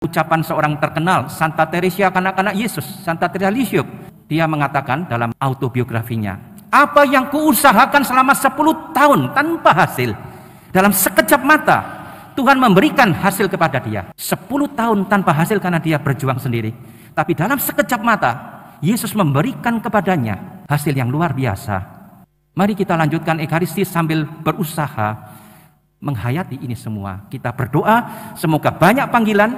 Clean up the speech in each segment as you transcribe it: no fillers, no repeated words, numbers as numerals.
ucapan seorang terkenal, Santa Teresia kanak-kanak Yesus, Santa Teresa Lisieux. Dia mengatakan dalam autobiografinya, apa yang kuusahakan selama 10 tahun tanpa hasil, dalam sekejap mata Tuhan memberikan hasil kepada dia. 10 tahun tanpa hasil karena dia berjuang sendiri, tapi dalam sekejap mata Yesus memberikan kepadanya hasil yang luar biasa. Mari kita lanjutkan Ekaristi sambil berusaha menghayati ini semua. Kita berdoa semoga banyak panggilan,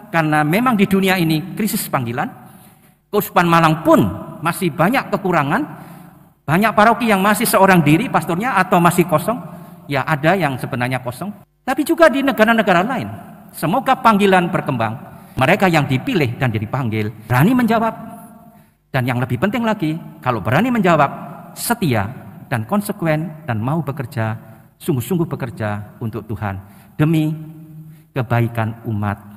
karena memang di dunia ini krisis panggilan. Keuskupan Malang pun masih banyak kekurangan. Banyak paroki yang masih seorang diri pastornya atau masih kosong. Ya, ada yang sebenarnya kosong. Tapi juga di negara-negara lain. Semoga panggilan berkembang. Mereka yang dipilih dan dipanggil berani menjawab. Dan yang lebih penting lagi, kalau berani menjawab, setia dan konsekuen dan mau bekerja, sungguh-sungguh bekerja untuk Tuhan demi kebaikan umat.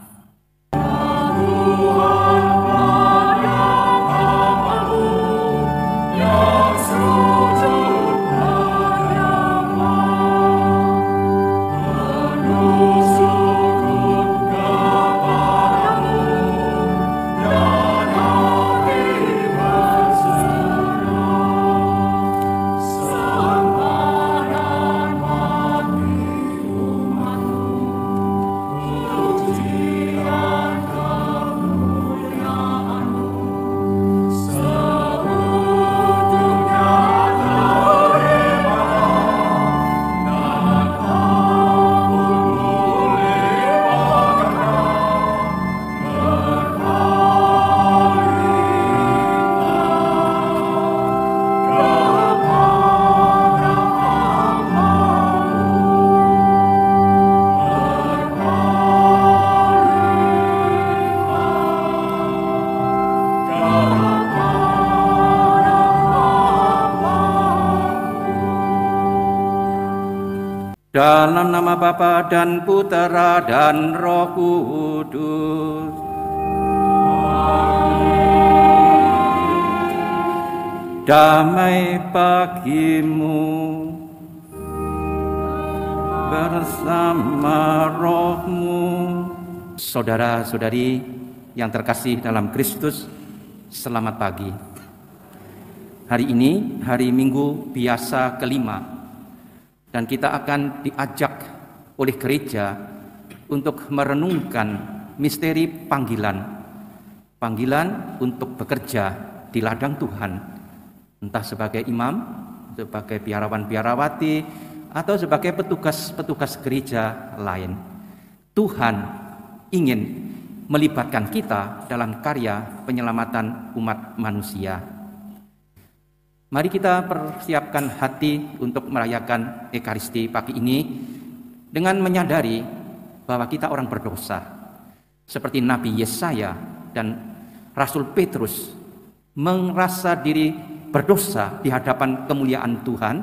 Dalam nama Bapa dan Putera dan Roh Kudus. Damai bagimu bersama rohmu. Saudara-saudari yang terkasih dalam Kristus, selamat pagi. Hari ini hari Minggu biasa kelima. Dan kita akan diajak oleh gereja untuk merenungkan misteri panggilan. Panggilan untuk bekerja di ladang Tuhan. Entah sebagai imam, sebagai biarawan-biarawati, atau sebagai petugas-petugas gereja lain. Tuhan ingin melibatkan kita dalam karya penyelamatan umat manusia. Mari kita persiapkan hati untuk merayakan Ekaristi pagi ini dengan menyadari bahwa kita orang berdosa. Seperti Nabi Yesaya dan Rasul Petrus merasa diri berdosa di hadapan kemuliaan Tuhan.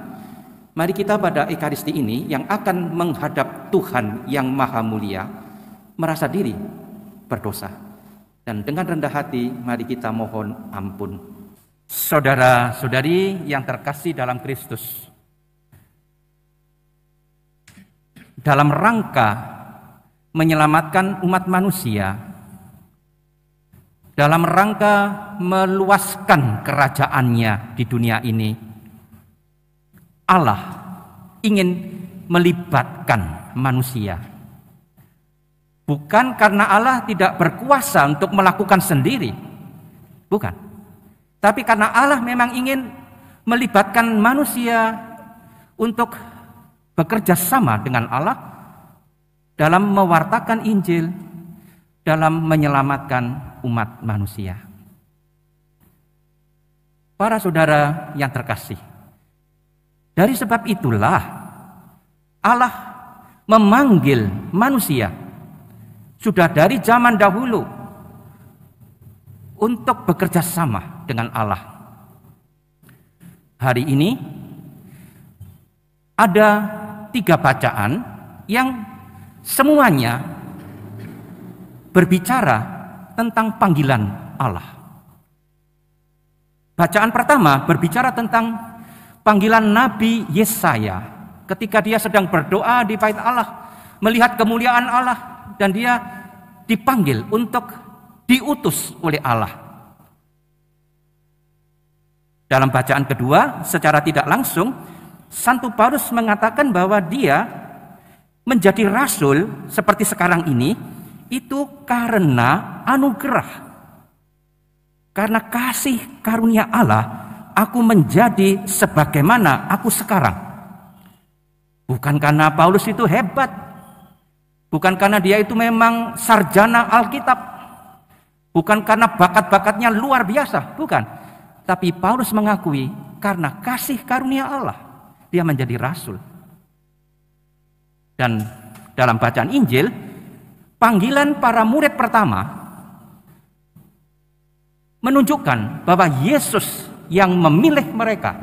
Mari kita pada Ekaristi ini yang akan menghadap Tuhan yang maha mulia merasa diri berdosa. Dan dengan rendah hati mari kita mohon ampun. Saudara-saudari yang terkasih dalam Kristus, dalam rangka menyelamatkan umat manusia, dalam rangka meluaskan kerajaannya di dunia ini, Allah ingin melibatkan manusia. Bukan karena Allah tidak berkuasa untuk melakukan sendiri, bukan. Tapi karena Allah memang ingin melibatkan manusia untuk bekerja sama dengan Allah dalam mewartakan Injil, dalam menyelamatkan umat manusia. Para saudara yang terkasih, dari sebab itulah Allah memanggil manusia sudah dari zaman dahulu untuk bekerja sama dengan Allah. Hari ini ada 3 bacaan yang semuanya berbicara tentang panggilan Allah. Bacaan pertama berbicara tentang panggilan Nabi Yesaya ketika dia sedang berdoa di bait Allah, melihat kemuliaan Allah, dan dia dipanggil untuk diutus oleh Allah. Dalam bacaan kedua, secara tidak langsung, Santo Paulus mengatakan bahwa dia menjadi rasul seperti sekarang ini, itu karena anugerah. Karena kasih karunia Allah, aku menjadi sebagaimana aku sekarang. Bukan karena Paulus itu hebat, bukan karena dia itu memang sarjana Alkitab, bukan karena bakat-bakatnya luar biasa, bukan. Tapi Paulus mengakui karena kasih karunia Allah, dia menjadi rasul. Dan dalam bacaan Injil, panggilan para murid pertama menunjukkan bahwa Yesus yang memilih mereka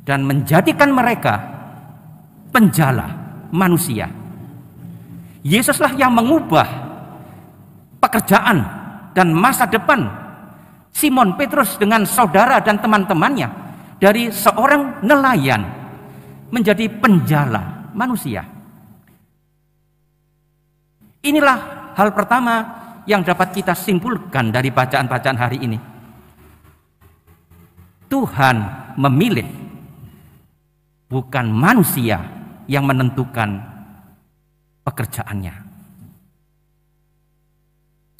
dan menjadikan mereka penjala manusia. Yesuslah yang mengubah pekerjaan dan masa depan Simon Petrus dengan saudara dan teman-temannya dari seorang nelayan menjadi penjala manusia. Inilah hal pertama yang dapat kita simpulkan dari bacaan-bacaan hari ini. Tuhan memilih, bukan manusia yang menentukan pekerjaannya.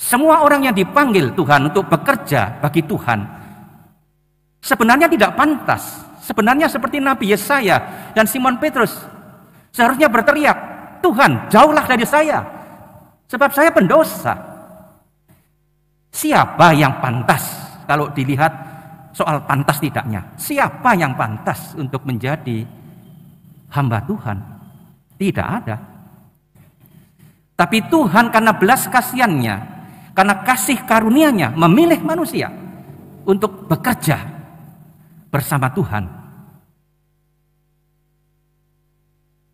Semua orang yang dipanggil Tuhan untuk bekerja bagi Tuhan sebenarnya tidak pantas. Sebenarnya seperti Nabi Yesaya dan Simon Petrus seharusnya berteriak, Tuhan, jauhlah dari saya, sebab saya pendosa. Siapa yang pantas? Kalau dilihat soal pantas tidaknya, siapa yang pantas untuk menjadi hamba Tuhan? Tidak ada. Tapi Tuhan karena belas kasihannya, karena kasih karunia-Nya memilih manusia untuk bekerja bersama Tuhan.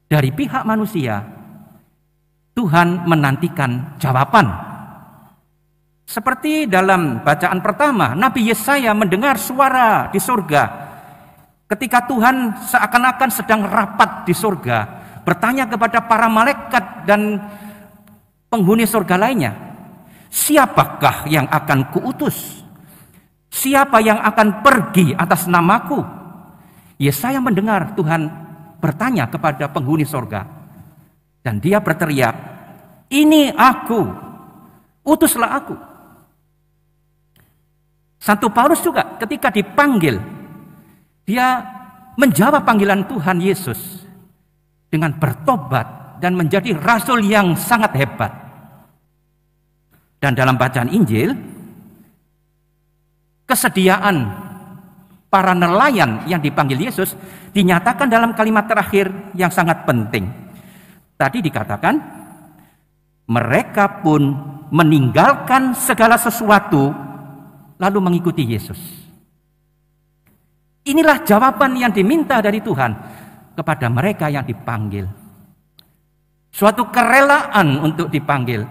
Dari pihak manusia, Tuhan menantikan jawaban. Seperti dalam bacaan pertama, Nabi Yesaya mendengar suara di surga ketika Tuhan seakan-akan sedang rapat di surga, bertanya kepada para malaikat dan penghuni surga lainnya, siapakah yang akan kuutus? Siapa yang akan pergi atas namaku? Yesaya mendengar Tuhan bertanya kepada penghuni surga, dan dia berteriak, ini aku, utuslah aku. Santo Paulus juga ketika dipanggil, dia menjawab panggilan Tuhan Yesus dengan bertobat dan menjadi rasul yang sangat hebat. Dan dalam bacaan Injil, kesediaan para nelayan yang dipanggil Yesus dinyatakan dalam kalimat terakhir yang sangat penting. Tadi dikatakan, mereka pun meninggalkan segala sesuatu lalu mengikuti Yesus. Inilah jawaban yang diminta dari Tuhan kepada mereka yang dipanggil. Suatu kerelaan untuk dipanggil.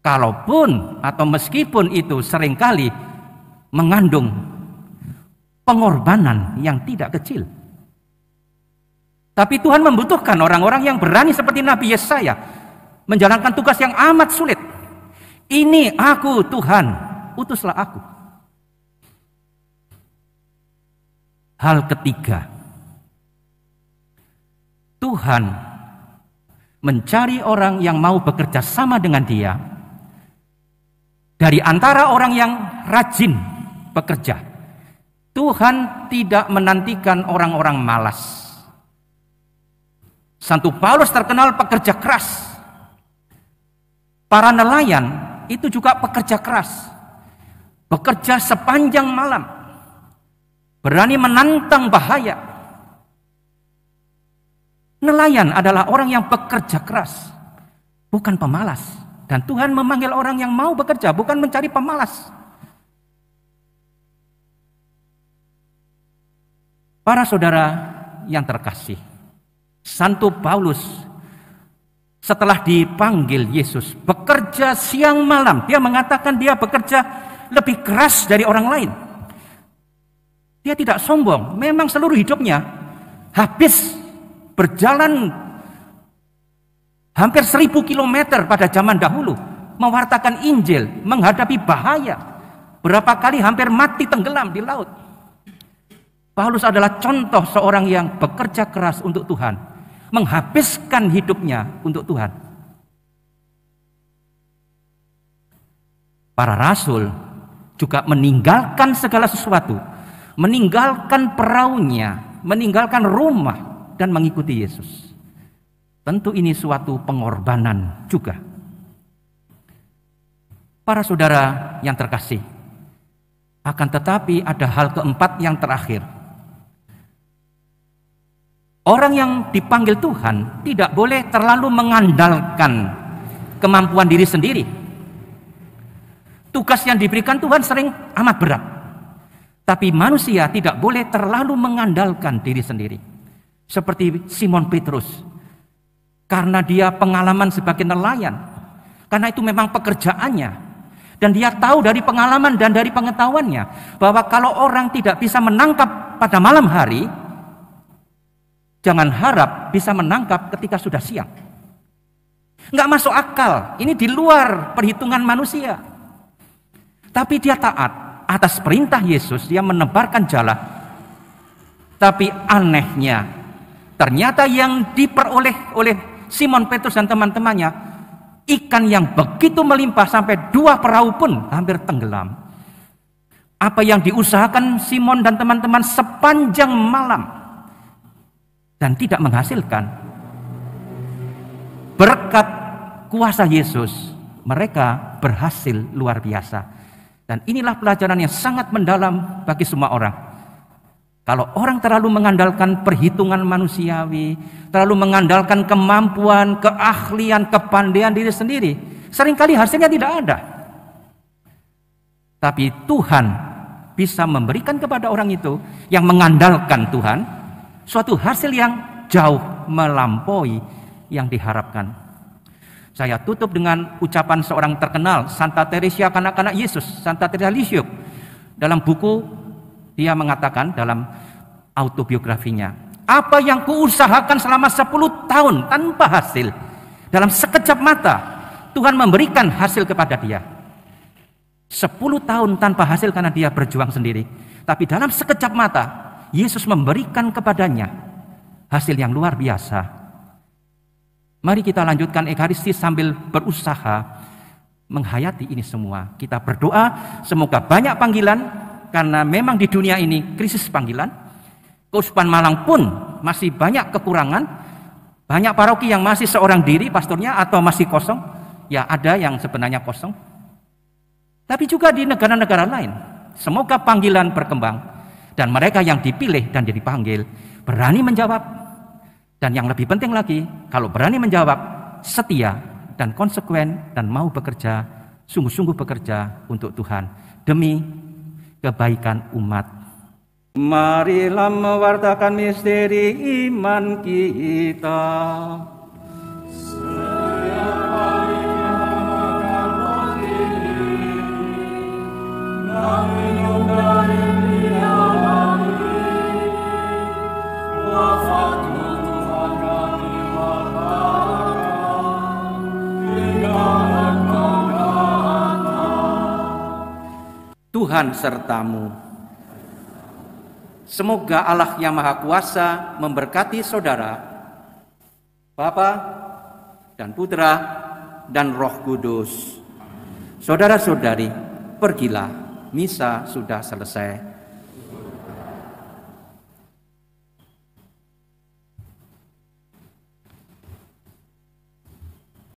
Kalaupun atau meskipun itu seringkali mengandung pengorbanan yang tidak kecil. Tapi Tuhan membutuhkan orang-orang yang berani seperti Nabi Yesaya menjalankan tugas yang amat sulit. Ini aku Tuhan, utuslah aku. Hal ketiga, Tuhan mencari orang yang mau bekerja sama dengan Dia dari antara orang yang rajin bekerja. Tuhan tidak menantikan orang-orang malas. Santo Paulus terkenal pekerja keras. Para nelayan itu juga pekerja keras. Bekerja sepanjang malam. Berani menantang bahaya. Nelayan adalah orang yang bekerja keras, bukan pemalas. Dan Tuhan memanggil orang yang mau bekerja, bukan mencari pemalas. Para saudara yang terkasih, Santo Paulus setelah dipanggil Yesus bekerja siang malam. Dia mengatakan dia bekerja lebih keras dari orang lain. Dia tidak sombong. Memang seluruh hidupnya habis berjalan hampir 1000 kilometer pada zaman dahulu, mewartakan Injil, menghadapi bahaya. Berapa kali hampir mati tenggelam di laut. Paulus adalah contoh seorang yang bekerja keras untuk Tuhan, menghabiskan hidupnya untuk Tuhan. Para rasul juga meninggalkan segala sesuatu, meninggalkan perahunya, meninggalkan rumah, dan mengikuti Yesus. Tentu ini suatu pengorbanan juga. Para saudara yang terkasih, akan tetapi ada hal keempat yang terakhir. Orang yang dipanggil Tuhan tidak boleh terlalu mengandalkan kemampuan diri sendiri. Tugas yang diberikan Tuhan sering amat berat. Tapi manusia tidak boleh terlalu mengandalkan diri sendiri. Seperti Simon Petrus. Karena dia pengalaman sebagai nelayan. Karena itu memang pekerjaannya. Dan dia tahu dari pengalaman dan dari pengetahuannya bahwa kalau orang tidak bisa menangkap pada malam hari, jangan harap bisa menangkap ketika sudah siang. Nggak masuk akal. Ini di luar perhitungan manusia. Tapi dia taat atas perintah Yesus. Dia menebarkan jala. Tapi anehnya, ternyata yang diperoleh oleh Simon Petrus dan teman-temannya, ikan yang begitu melimpah sampai 2 perahu pun hampir tenggelam. Apa yang diusahakan Simon dan teman-teman sepanjang malam dan tidak menghasilkan, berkat kuasa Yesus mereka berhasil luar biasa. Dan inilah pelajaran yang sangat mendalam bagi semua orang. Kalau orang terlalu mengandalkan perhitungan manusiawi, terlalu mengandalkan kemampuan, keahlian, kepandaian diri sendiri, seringkali hasilnya tidak ada. Tapi Tuhan bisa memberikan kepada orang itu yang mengandalkan Tuhan suatu hasil yang jauh melampaui yang diharapkan. Saya tutup dengan ucapan seorang terkenal, Santa Teresa kanak-kanak Yesus, Santa Teresa Lisieux. Dalam buku dia mengatakan dalam autobiografinya, apa yang kuusahakan selama 10 tahun tanpa hasil, dalam sekejap mata Tuhan memberikan hasil kepada dia. 10 tahun tanpa hasil karena dia berjuang sendiri, tapi dalam sekejap mata Yesus memberikan kepadanya hasil yang luar biasa. Mari kita lanjutkan Ekaristi sambil berusaha menghayati ini semua. Kita berdoa semoga banyak panggilan, karena memang di dunia ini krisis panggilan. Keuskupan Malang pun masih banyak kekurangan. Banyak paroki yang masih seorang diri pastornya atau masih kosong. Ya ada yang sebenarnya kosong. Tapi juga di negara-negara lain. Semoga panggilan berkembang. Dan mereka yang dipilih dan dipanggil berani menjawab. Dan yang lebih penting lagi, kalau berani menjawab, setia dan konsekuen dan mau bekerja, sungguh-sungguh bekerja untuk Tuhan demi kebaikan umat. Marilah mewartakan misteri iman kita. Tuhan sertamu. Semoga Allah yang Maha Kuasa memberkati saudara, Bapa dan Putra dan Roh Kudus. Saudara-saudari, pergilah, misa sudah selesai.